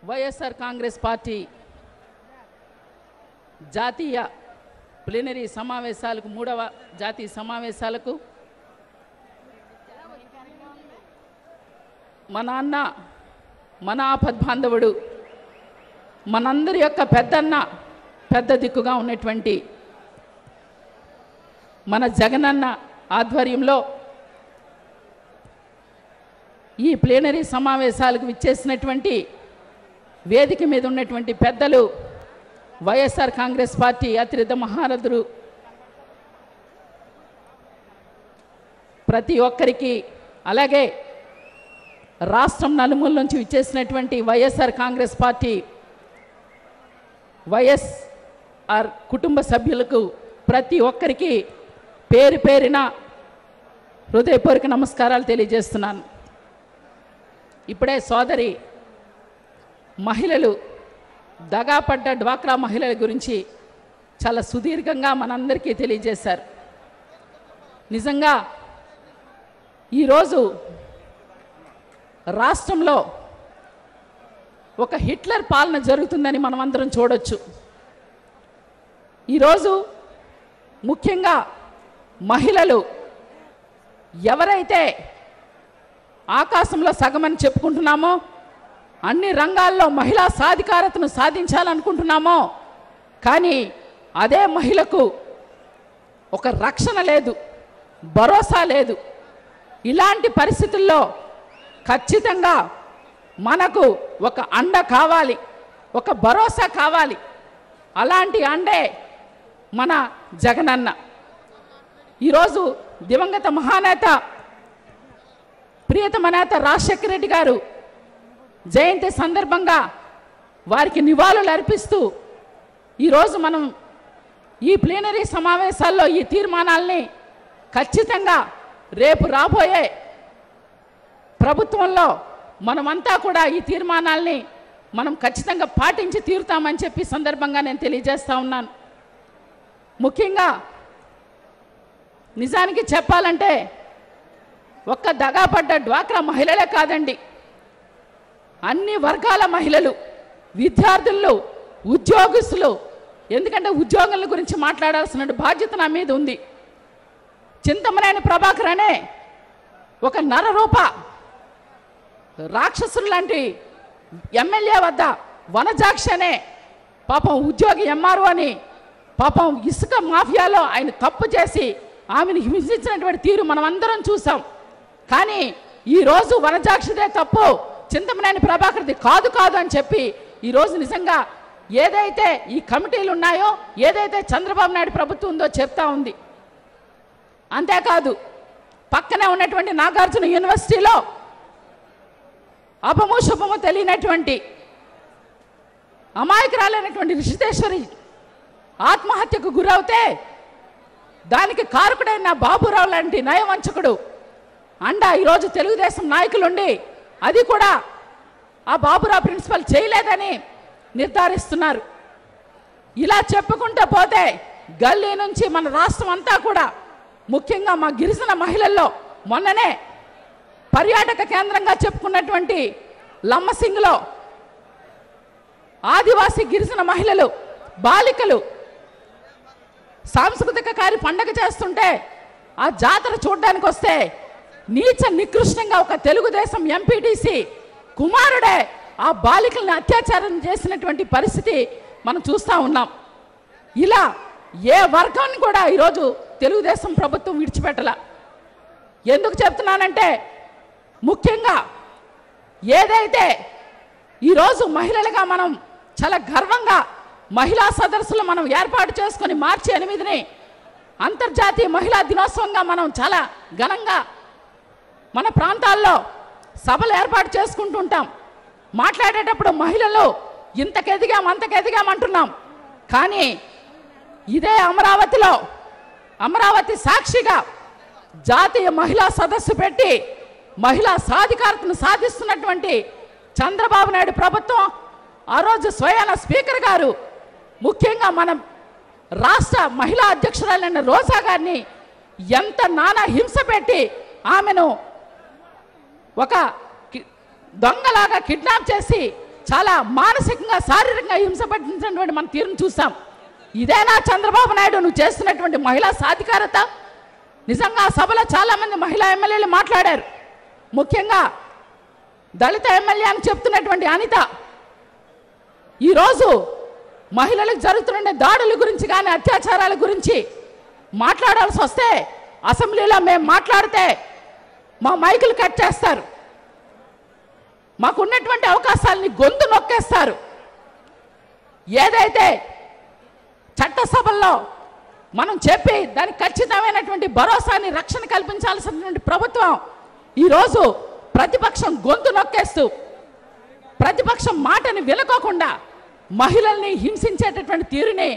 YSR Congress party జాతీయ plenary సమావేశాలకు మూడవ జాతీయ సమావేశాలకు మన అన్న మన ఆపద్బాంధవుడు మనందరి యొక్క పెద్దన్న పెద్ద దిక్కుగా ఉన్నటువంటి మన జగనన్న ఆధ్వర్యంలో ఈ ప్లీనరీ సమావేశాలకు విచ్చేసినటువంటి వేదిక మీద ఉన్నటువంటి పెద్దలు వైఎస్ఆర్ కాంగ్రెస్ పార్టీ అతిరథ మహారథులు ప్రతి ఒక్కరికి అలాగే రాష్ట్రం నలుమూల నుంచి విచ్చేసినటువంటి వైఎస్ఆర్ కాంగ్రెస్ పార్టీ వైఎస్ఆర్ కుటుంబ సభ్యులకు ప్రతి ఒక్కరికి పేరు పేరిన హృదయపూర్వక నమస్కారాలు తెలియజేస్తున్నాను. ఇప్పుడే సోదరి మహిళలు దగాపడ్డ డ్వాక్రా మహిళల గురించి చాలా సుదీర్ఘంగా మనందరికీ తెలియజేశారు. నిజంగా ఈరోజు రాష్ట్రంలో ఒక హిట్లర్ పాలన జరుగుతుందని మనం అందరం చూడొచ్చు. ఈరోజు ముఖ్యంగా మహిళలు ఎవరైతే ఆకాశంలో సగమని చెప్పుకుంటున్నామో, అన్ని రంగాల్లో మహిళా సాధికారతను సాధించాలనుకుంటున్నామో, కానీ అదే మహిళకు ఒక రక్షణ లేదు, భరోసా లేదు. ఇలాంటి పరిస్థితుల్లో ఖచ్చితంగా మనకు ఒక అండ కావాలి, ఒక భరోసా కావాలి. అలాంటి అండే మన జగనన్న. ఈరోజు దివంగత మహానేత ప్రియతమ నేత రాజశేఖర రెడ్డి గారు జయంతి సందర్భంగా వారికి నివాళులు అర్పిస్తూ ఈరోజు మనం ఈ ప్లీనరీ సమావేశాల్లో ఈ తీర్మానాల్ని ఖచ్చితంగా రేపు రాబోయే ప్రభుత్వంలో మనమంతా కూడా ఈ తీర్మానాల్ని మనం ఖచ్చితంగా పాటించి తీరుతామని చెప్పి సందర్భంగా నేను తెలియజేస్తా ఉన్నాను. ముఖ్యంగా నిజానికి చెప్పాలంటే ఒక్క దగాపడ్డ డ్వాక్రా మహిళలే కాదండి, అన్ని వర్గాల మహిళలు, విద్యార్థులు, ఉద్యోగస్తులు, ఎందుకంటే ఉద్యోగుల గురించి మాట్లాడాల్సిన బాధ్యత నా మీద ఉంది. చింతమనేని ప్రభాకర్ అనే ఒక నరరూప రాక్షసులు లాంటి ఎమ్మెల్యే వద్ద వనజాక్షి అనే పాపం ఉద్యోగి ఎంఆర్ఓ అని పాపం ఇసుక మాఫియాలో ఆయన తప్పు చేసి ఆమెను హింసించినటువంటి తీరు మనం అందరం చూసాం. కానీ ఈరోజు వనజాక్షిదే తప్పు, చింతమనేని ప్రభాకర్ది కాదు అని చెప్పి ఈరోజు నిజంగా ఏదైతే ఈ కమిటీలు ఉన్నాయో, ఏదైతే చంద్రబాబు నాయుడు ప్రభుత్వం ఉందో చెప్తా ఉంది. అంతేకాదు పక్కనే ఉన్నటువంటి నాగార్జున యూనివర్సిటీలో అపము శుభము తెలియనటువంటి అమాయకురాలైనటువంటి రిషితేశ్వరి ఆత్మహత్యకు గురవుతే దానికి కారకుడైన బాబురావు లాంటి నయవంచకుడు అండ ఈరోజు తెలుగుదేశం నాయకులుండి అది కూడా ఆ బాబురావు ప్రిన్సిపల్ చేయలేదని నిర్ధారిస్తున్నారు. ఇలా చెప్పుకుంటూ పోతే గల్లీ నుంచి మన రాష్ట్రం అంతా కూడా, ముఖ్యంగా మా గిరిజన మహిళల్లో మొన్ననే పర్యాటక కేంద్రంగా చెప్పుకున్నటువంటి లమ్మసింగ్లో ఆదివాసీ గిరిజన మహిళలు, బాలికలు సాంస్కృతిక పండగ చేస్తుంటే ఆ జాతర చూడడానికి వస్తే నీచ నికృష్టంగా ఒక తెలుగుదేశం ఎంపీటీసీ కుమారుడే ఆ బాలికల్ని అత్యాచారం చేసినటువంటి పరిస్థితి మనం చూస్తూ ఉన్నాం. ఇలా ఏ వర్గాన్ని కూడా ఈరోజు తెలుగుదేశం ప్రభుత్వం విడిచిపెట్టలా. ఎందుకు చెప్తున్నానంటే ముఖ్యంగా ఏదైతే ఈరోజు మహిళలుగా మనం చాలా గర్వంగా మహిళా సదస్సులు మనం ఏర్పాటు చేసుకొని మార్చి 8ని అంతర్జాతీయ మహిళా దినోత్సవంగా మనం చాలా ఘనంగా మన ప్రాంతాల్లో సభలు ఏర్పాటు చేసుకుంటుంటాం. మాట్లాడేటప్పుడు మహిళలు ఇంతకెదిగాం అంతకెదిగామంటున్నాం. కానీ ఇదే అమరావతిలో అమరావతి సాక్షిగా జాతీయ మహిళా సదస్సు పెట్టి మహిళా సాధికారతను సాధిస్తున్నటువంటి చంద్రబాబు నాయుడు ప్రభుత్వం, ఆ రోజు స్వయాన స్పీకర్ గారు, ముఖ్యంగా మన రాష్ట్ర మహిళా అధ్యక్షురాలైన రోజా గారిని ఎంత నానా హింస పెట్టి ఆమెను ఒక దొంగలాగా కిడ్నాప్ చేసి చాలా మానసికంగా శారీరకంగా హింసపడినటువంటి మన తీరును చూస్తాం. ఇదేనా చంద్రబాబు నాయుడు నువ్వు చేస్తున్నటువంటి మహిళా సాధికారత? నిజంగా సభలో చాలామంది మహిళా ఎమ్మెల్యేలు మాట్లాడారు. ముఖ్యంగా దళిత ఎమ్మెల్యే అని చెప్తున్నటువంటి అనిత ఈరోజు మహిళలకు జరుగుతున్న దాడుల గురించి కానీ అత్యాచారాల గురించి మాట్లాడాల్సి వస్తే అసెంబ్లీలో మేము మాట్లాడితే మా మైకులు కట్ చేస్తారు, మాకున్నటువంటి అవకాశాలని గొంతు నొక్కేస్తారు. ఏదైతే చట్టసభల్లో మనం చెప్పి దానికి ఖచ్చితమైనటువంటి భరోసాని రక్షణ కల్పించాల్సినటువంటి ప్రభుత్వం ఈరోజు ప్రతిపక్షం గొంతు నొక్కేస్తూ ప్రతిపక్షం మాటని వినుకోకుండా మహిళల్ని హింసించేటటువంటి తీరుని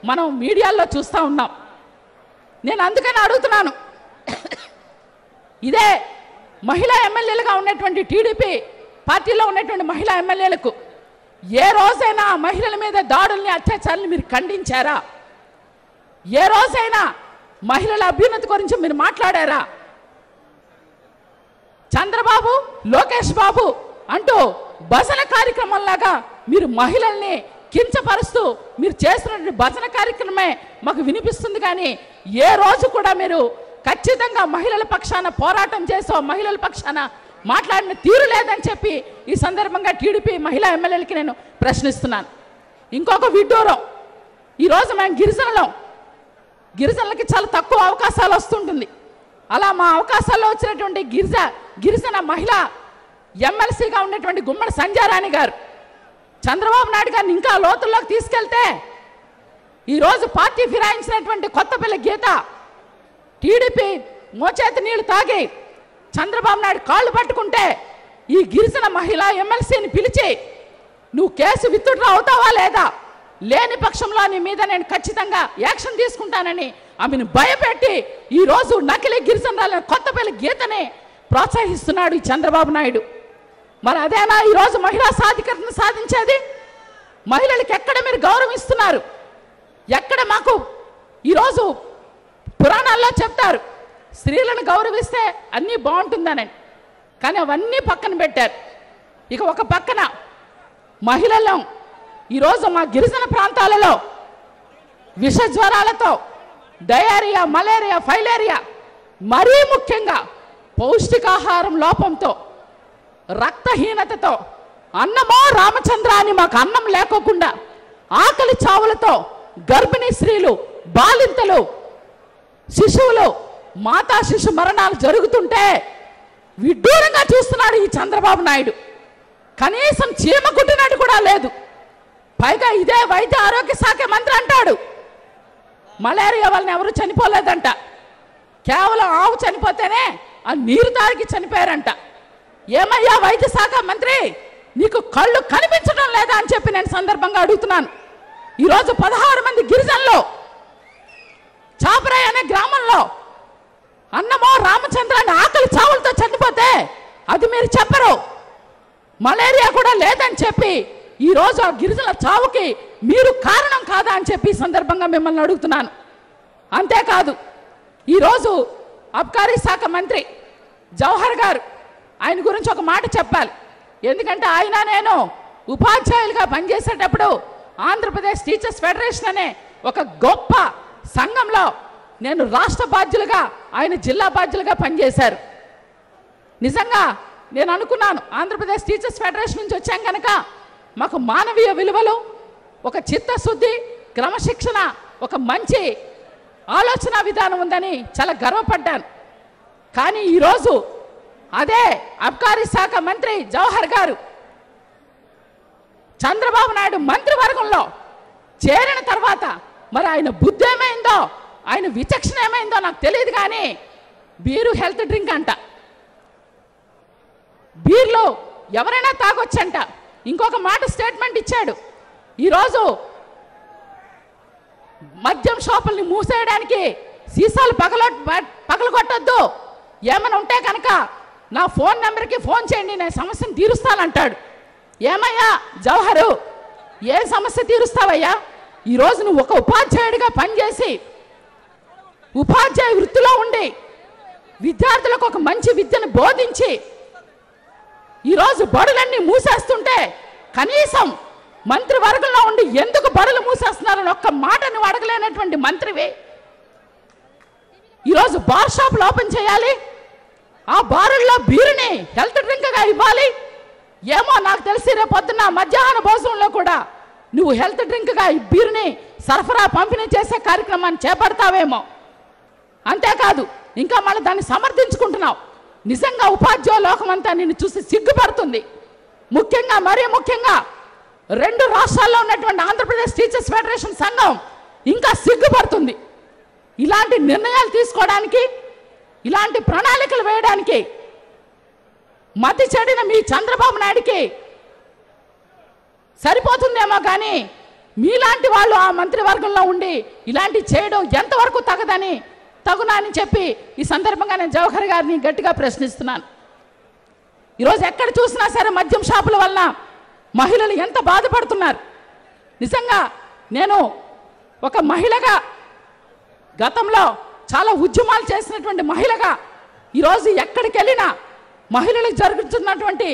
మనం మీడియాలో చూస్తూ ఉన్నాం. నేను అందుకని అడుగుతున్నాను, ఇదే మహిళా ఎమ్మెల్యేలుగా ఉన్నటువంటి టీడీపీ పార్టీలో ఉన్నటువంటి మహిళా ఎమ్మెల్యేలకు ఏ రోజైనా మహిళల మీద దాడుల్ని అత్యాచారాలను మీరు ఖండించారా? ఏ రోజైనా మహిళల అభ్యున్నతి గురించి మీరు మాట్లాడారా? చంద్రబాబు, లోకేష్ బాబు అంటూ భజన కార్యక్రమంలాగా మీరు మహిళల్ని కించపరుస్తూ మీరు చేస్తున్నటువంటి భజన కార్యక్రమమే మాకు వినిపిస్తుంది. కానీ ఏ రోజు కూడా మీరు ఖచ్చితంగా మహిళల పక్షాన పోరాటం చేసో మహిళల పక్షాన మాట్లాడిన తీరు లేదని చెప్పి ఈ సందర్భంగా టీడీపీ మహిళా ఎమ్మెల్యేలకి నేను ప్రశ్నిస్తున్నాను. ఇంకొక విడ్డూరం, ఈరోజు మేము గిరిజనులకి చాలా తక్కువ అవకాశాలు వస్తుంటుంది. అలా మా అవకాశాల్లో వచ్చినటువంటి గిరిజన మహిళ ఎమ్మెల్సీగా ఉన్నటువంటి గుమ్మడి సంజారాణి గారు చంద్రబాబు నాయుడు గారిని ఇంకా లోతుల్లోకి తీసుకెళ్తే ఈరోజు పార్టీ ఫిరాయించినటువంటి కొత్తపల్లి గీత టీడీపీ మోచేతి నీళ్లు తాగి చంద్రబాబు నాయుడు కాళ్ళు పట్టుకుంటే ఈ గిరిజన మహిళ ఎమ్మెల్సీని పిలిచి నువ్వు కేసు విత్డ్రా అవుతావా లేదా, లేని పక్షంలో నీ మీద నేను ఖచ్చితంగా యాక్షన్ తీసుకుంటానని ఆమెను భయపెట్టి ఈరోజు నకిలీ గిరిజనురాలని కొత్తపల్లి గీతని ప్రోత్సహిస్తున్నాడు ఈ చంద్రబాబు నాయుడు. మరి అదేనా ఈరోజు మహిళా సాధికారతను సాధించేది? మహిళలకు ఎక్కడ మీరు గౌరవిస్తున్నారు? ఎక్కడ మాకు ఈరోజు పురాణాల్లో చెప్తారు స్త్రీలను గౌరవిస్తే అన్నీ బాగుంటుందని, కానీ అవన్నీ పక్కన పెట్టారు. ఇక ఒక పక్కన మహిళలను ఈరోజు మా గిరిజన ప్రాంతాలలో విష జ్వరాలతో డయేరియా, మలేరియా, ఫైలేరియా, మరీ ముఖ్యంగా పౌష్టికాహారం లోపంతో, రక్తహీనతతో, అన్నమో రామచంద్ర అని మాకు అన్నం లేకోకుండా ఆకలి చావులతో గర్భిణీ స్త్రీలు, బాలింతలు, శిశువులు, మాతా శిశు మరణాలు జరుగుతుంటే విడ్డూరంగా చూస్తున్నాడు ఈ చంద్రబాబు నాయుడు. కనీసం చీమ కుట్టినట్టు కూడా లేదు. పైగా ఇదే వైద్య ఆరోగ్య శాఖ మంత్రి అంటాడు మలేరియా వలన ఎవరు చనిపోలేదంట, కేవలం ఆవు చనిపోతేనే ఆ నీరు తాగి చనిపోయారంట. ఏమయ్యా వైద్య శాఖ మంత్రి, నీకు కళ్ళు కనిపించడం లేదా అని చెప్పి నేను సందర్భంగా అడుగుతున్నాను. ఈరోజు 16 మంది గిరిజనులు చాపరాయ్ అనే గ్రామంలో అన్నమో రామచంద్ర అని ఆకలి చావులతో చనిపోతే అది మీరు చెప్పరు. మలేరియా కూడా లేదని చెప్పి ఈరోజు ఆ గిరిజనుల చావుకి మీరు కారణం కాదా అని చెప్పి సందర్భంగా మిమ్మల్ని అడుగుతున్నాను. అంతేకాదు ఈరోజు అబ్కారీ శాఖ మంత్రి జవహర్ గారు, ఆయన గురించి ఒక మాట చెప్పాలి. ఎందుకంటే ఆయన నేను ఉపాధ్యాయులుగా పనిచేసేటప్పుడు ఆంధ్రప్రదేశ్ టీచర్స్ ఫెడరేషన్ అనే ఒక గొప్ప సంఘంలో నేను రాష్ట్ర బాధ్యులుగా, ఆయన జిల్లా బాధ్యులుగా పనిచేశారు. నిజంగా నేను అనుకున్నాను ఆంధ్రప్రదేశ్ టీచర్స్ ఫెడరేషన్ నుంచి వచ్చాం కనుక మాకు మానవీయ విలువలు, ఒక చిత్తశుద్ధి, క్రమశిక్షణ, ఒక మంచి ఆలోచన విధానం ఉందని చాలా గర్వపడ్డాను. కానీ ఈరోజు అదే అబ్కారీ శాఖ మంత్రి జవహర్ గారు చంద్రబాబు నాయుడు మంత్రివర్గంలో చేరిన తర్వాత మరి ఆయన బుద్ధి ఏమైందో, ఆయన విచక్షణ ఏమైందో నాకు తెలియదు. కానీ బీరు హెల్త్ డ్రింక్ అంట, బీర్లో ఎవరైనా తాగొచ్చంట. ఇంకొక మాట స్టేట్మెంట్ ఇచ్చాడు, ఈరోజు మద్యం షాపుల్ని మూసేయడానికి సీసాలు పగలగొట్టొద్దు, ఏమైనా ఉంటే కనుక నా ఫోన్ నెంబర్కి ఫోన్ చేయండి, నేను సమస్యను తీరుస్తానంటాడు. ఏమయ్యా జవహరు, ఏ సమస్య తీరుస్తావయ్యా? ఈరోజు నువ్వు ఒక ఉపాధ్యాయుడిగా పనిచేసి ఉపాధ్యాయ వృత్తిలో ఉండి విద్యార్థులకు ఒక మంచి విద్యను బోధించి ఈరోజు బడులన్నీ మూసేస్తుంటే కనీసం మంత్రివర్గంలో ఉండి ఎందుకు బడులు మూసేస్తున్నారని ఒక్క మాట నువ్వు అడగలేనటువంటి మంత్రివి ఈరోజు బార్ షాపులు ఓపెన్ చేయాలి, ఆ బారుల్లో బీరుని హెల్త్ డ్రింక్గా ఇవ్వాలి. ఏమో నాకు తెలిసి రేపు పొద్దున్న మధ్యాహ్న భోజనంలో కూడా నువ్వు హెల్త్ డ్రింక్గా ఈ బీరుని సరఫరా పంపిణీ చేసే కార్యక్రమాన్ని చేపడతావేమో. అంతేకాదు ఇంకా మళ్ళీ దాన్ని సమర్థించుకుంటున్నావు. నిజంగా ఉపాధ్యాయ లోకమంతా నిన్ను చూసి సిగ్గుపడుతుంది. ముఖ్యంగా మరీ ముఖ్యంగా 2 రాష్ట్రాల్లో ఉన్నటువంటి ఆంధ్రప్రదేశ్ టీచర్స్ ఫెడరేషన్ సంఘం ఇంకా సిగ్గుపడుతుంది. ఇలాంటి నిర్ణయాలు తీసుకోవడానికి, ఇలాంటి ప్రణాళికలు వేయడానికి మతి చెడిన మీ చంద్రబాబు నాయుడికి సరిపోతుందేమో కానీ మీలాంటి వాళ్ళు ఆ మంత్రివర్గంలో ఉండి ఇలాంటి చేయడం ఎంతవరకు తగునా అని చెప్పి ఈ సందర్భంగా నేను జవహర్ గారిని గట్టిగా ప్రశ్నిస్తున్నాను. ఈరోజు ఎక్కడ చూసినా సరే మద్యం షాపుల వలన మహిళలు ఎంత బాధపడుతున్నారు. నిజంగా నేను ఒక మహిళగా, గతంలో చాలా ఉద్యమాలు చేసినటువంటి మహిళగా ఈరోజు ఎక్కడికి వెళ్ళినా మహిళలకు జరుగుతున్నటువంటి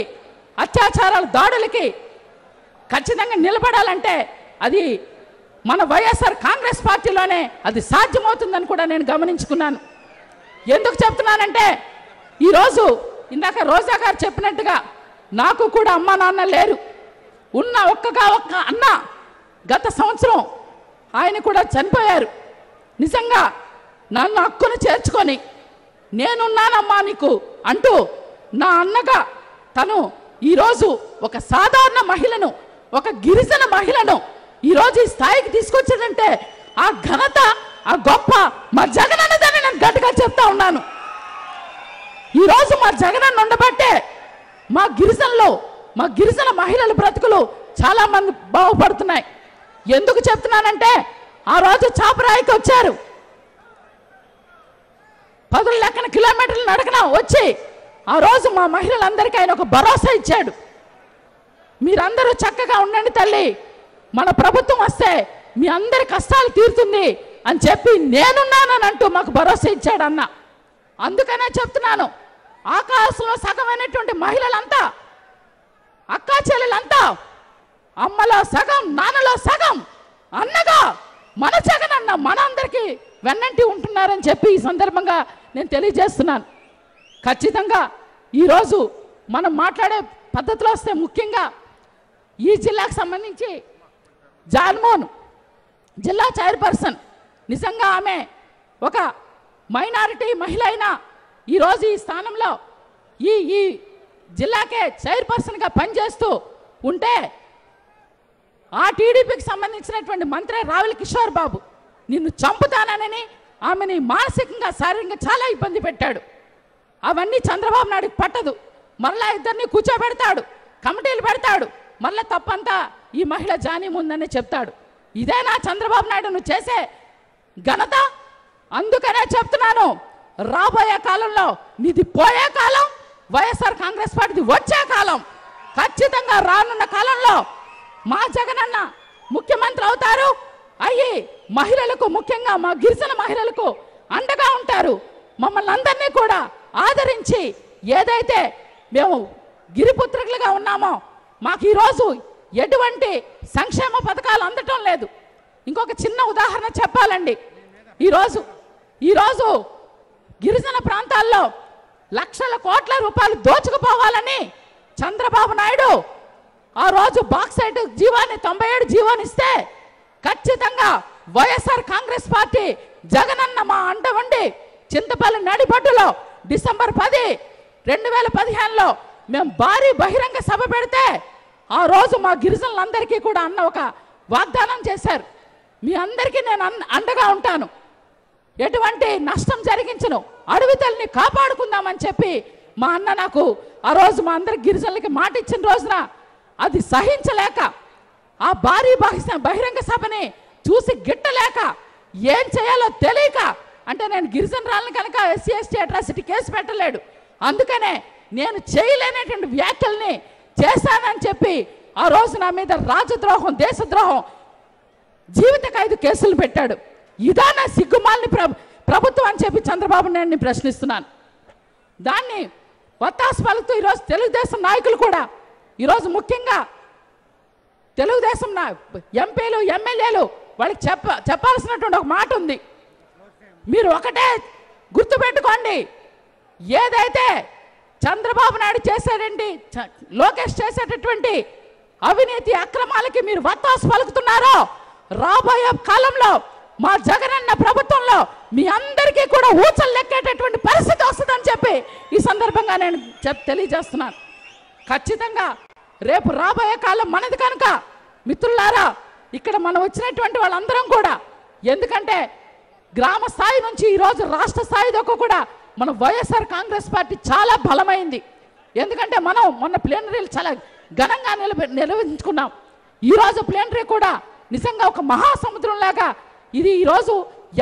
అత్యాచారాల దాడులకి ఖచ్చితంగా నిలబడాలంటే అది మన వైఎస్ఆర్ కాంగ్రెస్ పార్టీలోనే అది సాధ్యమవుతుందని కూడా నేను గమనించుకున్నాను. ఎందుకు చెప్తున్నానంటే ఈరోజు ఇందాక రోజా గారు చెప్పినట్టుగా నాకు కూడా అమ్మా నాన్న లేరు. ఉన్న ఒక్క అన్న గత సంవత్సరం ఆయన కూడా చనిపోయారు. నిజంగా నన్ను హక్కును చేర్చుకొని నేనున్నానమ్మా నీకు అంటూ నా అన్నగా తను ఈరోజు ఒక సాధారణ మహిళను, ఒక గిరిజన మహిళను ఈరోజు ఈ స్థాయికి తీసుకొచ్చాడంటే ఆ ఘనత, ఆ గొప్ప మా జగనన్నదని నేను గట్టిగా చెప్తా ఉన్నాను. ఈరోజు మా జగనన్న ఉండబట్టే మా గిరిజన మహిళల బ్రతుకులు చాలా మంది బాగుపడుతున్నాయి. ఎందుకు చెప్తున్నానంటే ఆ రోజు చాపరాయికి వచ్చారు, 10 లెక్కన కిలోమీటర్లు నడకన వచ్చి ఆ రోజు మా మహిళలందరికీ ఆయన ఒక భరోసా ఇచ్చాడు. మీరందరూ చక్కగా ఉండండి తల్లి, మన ప్రభుత్వం వస్తే మీ అందరి కష్టాలు తీరుతుంది అని చెప్పి నేనున్నానని అంటూ మాకు భరోసా ఇచ్చాడు అన్న. అందుకనే చెప్తున్నాను, ఆకాశంలో సగమైనటువంటి మహిళలంతా, అక్కా చెల్లెలంతా అమ్మలో సగం, నాన్నలో సగం అన్నగా మన జగనన్న మన అందరికీ వెన్నంటి ఉంటున్నారని చెప్పి ఈ సందర్భంగా నేను తెలియజేస్తున్నాను. ఖచ్చితంగా ఈరోజు మనం మాట్లాడే పద్ధతిలో వస్తే ముఖ్యంగా ఈ జిల్లాకు సంబంధించి జాన్మోహన్ జిల్లా చైర్పర్సన్, నిజంగా ఆమె ఒక మైనారిటీ మహిళ అయినా ఈరోజు ఈ స్థానంలో ఈ జిల్లాకే చైర్పర్సన్గా పనిచేస్తూ ఉంటే ఆ టీడీపీకి సంబంధించినటువంటి మంత్రి రావుల కిషోర్ బాబు నిన్ను చంపుతానని ఆమెని మానసికంగా, శారీరకంగా చాలా ఇబ్బంది పెట్టాడు. అవన్నీ చంద్రబాబు నాయుడుకి పట్టదు. మరలా ఇద్దరిని కూర్చోబెడతాడు, కమిటీలు పెడతాడు, మరలా తప్పంతా ఈ మహిళ జానీ ముందని చెప్తాడు. ఇదేనా చంద్రబాబు నాయుడు నువ్వు చేసే ఘనత? అందుకనే చెప్తున్నాను, రాబోయే కాలంలో నీది పోయే కాలం, వైఎస్ఆర్ కాంగ్రెస్ పార్టీది వచ్చే కాలం. ఖచ్చితంగా రానున్న కాలంలో మా జగనన్న ముఖ్యమంత్రి అవుతారు, అయ్యి మహిళలకు, ముఖ్యంగా మా గిరిజన మహిళలకు అండగా ఉంటారు. మమ్మల్ని అందరినీ కూడా ఆదరించి ఏదైతే మేము గిరిపుత్రికలుగా ఉన్నామో మాకు ఈరోజు ఎటువంటి సంక్షేమ పథకాలు అందటం లేదు. ఇంకొక చిన్న ఉదాహరణ చెప్పాలండి. ఈరోజు గిరిజన ప్రాంతాల్లో లక్షల కోట్ల రూపాయలు దోచుకుపోవాలని చంద్రబాబు నాయుడు ఆ రోజు బాక్సైట్ జీవాన్ని 97 జీవాన్ని ఇస్తే ఖచ్చితంగా వైఎస్ఆర్ కాంగ్రెస్ పార్టీ జగనన్న మా అండ ఉండి చింతపల్లి నడిబడ్డులో డిసెంబర్ 10, 2015లో మేము భారీ బహిరంగ సభ పెడితే ఆ రోజు మా గిరిజనులందరికీ కూడా అన్న ఒక వాగ్దానం చేశారు, మీ అందరికీ నేను అండగా ఉంటాను, ఎటువంటి నష్టం జరిగించను, అడవి తల్లిని కాపాడుకుందామని చెప్పి మా అన్న నాకు ఆ రోజు మా అందరి గిరిజనులకి మాట ఇచ్చిన రోజున అది సహించలేక ఆ భారీ బహిరంగ సభని చూసి గిట్టలేక ఏం చేయాలో తెలియక, అంటే నేను గిరిజనరాలను కనుక SC ST అట్రాసిటీ కేసు పెట్టలేడు, అందుకనే నేను చేయలేనటువంటి వ్యాఖ్యల్ని చేశానని చెప్పి ఆ రోజు నా మీద రాజద్రోహం, దేశద్రోహం, జీవిత ఖైదు కేసులు పెట్టాడు. ఇదా నా సిగ్గుమాలిని ప్రభుత్వం అని చెప్పి చంద్రబాబు నాయుడిని ప్రశ్నిస్తున్నాను. దాన్ని వత్తాసు పలుకుతూ ఈరోజు తెలుగుదేశం నాయకులు కూడా ఈరోజు ముఖ్యంగా తెలుగుదేశం ఎంపీలు ఎమ్మెల్యేలు వాళ్ళకి చెప్పాల్సినటువంటి ఒక మాట ఉంది. మీరు ఒకటే గుర్తుపెట్టుకోండి, ఏదైతే చంద్రబాబు నాయుడు చేశాడండి, లోకేష్ చేసేటటువంటి అవినీతి అక్రమాలకి మీరు వత్తాసు పలుకుతున్నారో, రాబోయే కాలంలో మా జగనన్న ప్రభుత్వంలో మీ అందరికీ కూడా ఊచలు లెక్కేటటువంటి పరిస్థితి వస్తుందని చెప్పి ఈ సందర్భంగా నేను తెలియజేస్తున్నాను. ఖచ్చితంగా రేపు రాబోయే కాలం మనది కనుక మిత్రులారా, ఇక్కడ మనం వచ్చినటువంటి వాళ్ళందరం కూడా, ఎందుకంటే గ్రామ స్థాయి నుంచి ఈరోజు రాష్ట్ర స్థాయి దాకా కూడా మన వైఎస్ఆర్ కాంగ్రెస్ పార్టీ చాలా బలమైంది. ఎందుకంటే మనం మొన్న ప్లేనరీలు చాలా ఘనంగా నిర్వహించుకున్నాం. ఈరోజు ప్లేనరీ కూడా నిజంగా ఒక మహాసముద్రంలాగా ఇది. ఈరోజు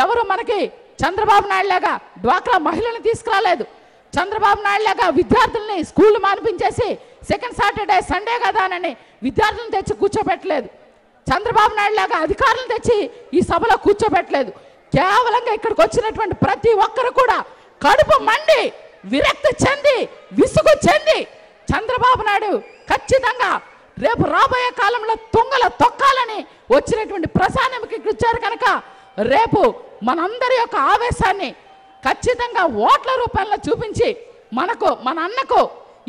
ఎవరు మనకి చంద్రబాబు నాయుడు లాగా డ్వాక్రా మహిళలను తీసుకురాలేదు, చంద్రబాబు నాయుడు లాగా విద్యార్థుల్ని స్కూళ్ళు మానిపించేసి సెకండ్ సాటర్డే సండే కదా అని విద్యార్థులను తెచ్చి కూర్చోబెట్టలేదు, చంద్రబాబు నాయుడు లాగా అధికారులను తెచ్చి ఈ సభలో కూర్చోబెట్టలేదు. కేవలంగా ఇక్కడికి వచ్చినటువంటి ప్రతి ఒక్కరు కూడా కడుపు మండి విరక్తి చెంది విసుగు చెంది చంద్రబాబు నాయుడు ఖచ్చితంగా రేపు రాబోయే కాలంలో తుంగల తొక్కాలని వచ్చినటువంటి ప్రసాదానికి ఇచ్చారు కనుక రేపు మనందరి యొక్క ఆవేశాన్ని ఖచ్చితంగా ఓట్ల రూపంలో చూపించి మన అన్నకు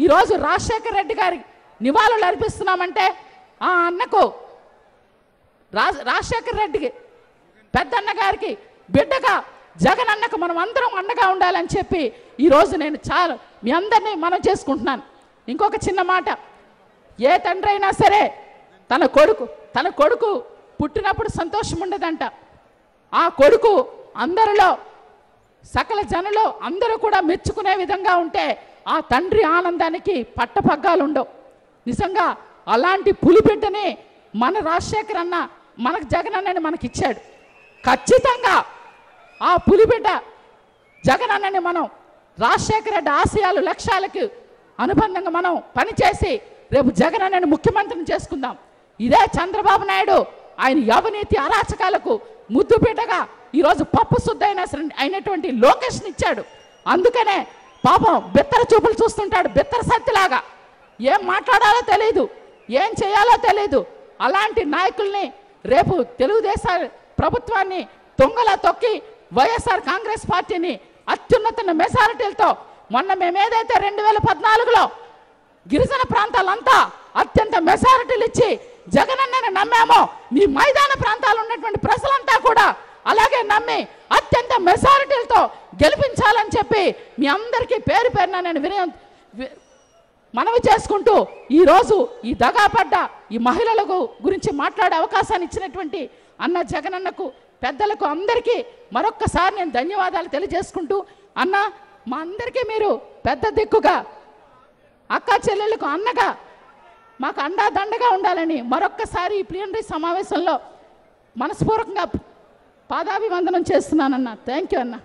ఈరోజు రాజశేఖర రెడ్డి గారి నివాళులు అర్పిస్తున్నామంటే ఆ అన్నకు రాజశేఖర రెడ్డికి పెద్దన్న గారికి బిడ్డగా జగన్ అన్నకు మనం అందరం అండగా ఉండాలని చెప్పి ఈరోజు నేను చాలా మీ అందరినీ మనం చేసుకుంటున్నాను. ఇంకొక చిన్న మాట, ఏ తండ్రి అయినా సరే తన కొడుకు పుట్టినప్పుడు సంతోషం ఉండదంట. ఆ కొడుకు అందరిలో సకల జనులు అందరూ కూడా మెచ్చుకునే విధంగా ఉంటే ఆ తండ్రి ఆనందానికి పట్టపగ్గాలు ఉండవు. నిజంగా అలాంటి పులిబిడ్డని మన రాజశేఖర్ అన్న మనకు జగన్ అన్నని మనకిచ్చాడు. ఖచ్చితంగా ఆ పులిబిడ్డ జగన్ అన్నని మనం రాజశేఖర రెడ్డి ఆశయాలు లక్ష్యాలకు అనుబంధంగా మనం పనిచేసి రేపు జగన్ అన్నని ముఖ్యమంత్రిని చేసుకుందాం. ఇదే చంద్రబాబు నాయుడు ఆయన అవినీతి అరాచకాలకు ముద్దు బిడ్డగా ఈరోజు పప్పు అయినటువంటి లోకేష్ని ఇచ్చాడు. అందుకనే పాపం బెత్తర చూపులు చూస్తుంటాడు, బెత్తర సత్తిలాగా. ఏం మాట్లాడాలో తెలియదు, ఏం చేయాలో తెలియదు. అలాంటి నాయకుల్ని రేపు తెలుగుదేశం ప్రభుత్వాన్ని తొంగలా తొక్కి వైఎస్ఆర్ కాంగ్రెస్ పార్టీని అత్యున్నత మెజారిటీలతో మొన్న మేమేదైతే 2014లో గిరిజన ప్రాంతాలంతా అత్యంత మెజారిటీలు ఇచ్చి జగనన్నని నమ్మామో, మీ మైదాన ప్రాంతాలు ఉన్నటువంటి ప్రజలంతా కూడా అలాగే నమ్మి అత్యంత మెజారిటీలతో గెలిపించాలని చెప్పి మీ అందరికీ పేరు పేరున నేను మనవి చేసుకుంటూ ఈరోజు ఈ దగాపడ్డ ఈ మహిళల గురించి మాట్లాడే అవకాశాన్ని ఇచ్చినటువంటి అన్న జగనన్నకు పెద్దలకు అందరికీ మరొక్కసారి నేను ధన్యవాదాలు తెలియజేసుకుంటూ, అన్న మా అందరికీ మీరు పెద్ద దిక్కుగా అక్క చెల్లెళ్ళకు అన్నగా మాకు అండాదండగా ఉండాలని మరొక్కసారి ఈ ప్లీనరీ సమావేశంలో మనస్పూర్వకంగా పాదాభివందనం చేస్తున్నానన్న. థ్యాంక్ యూ అన్న.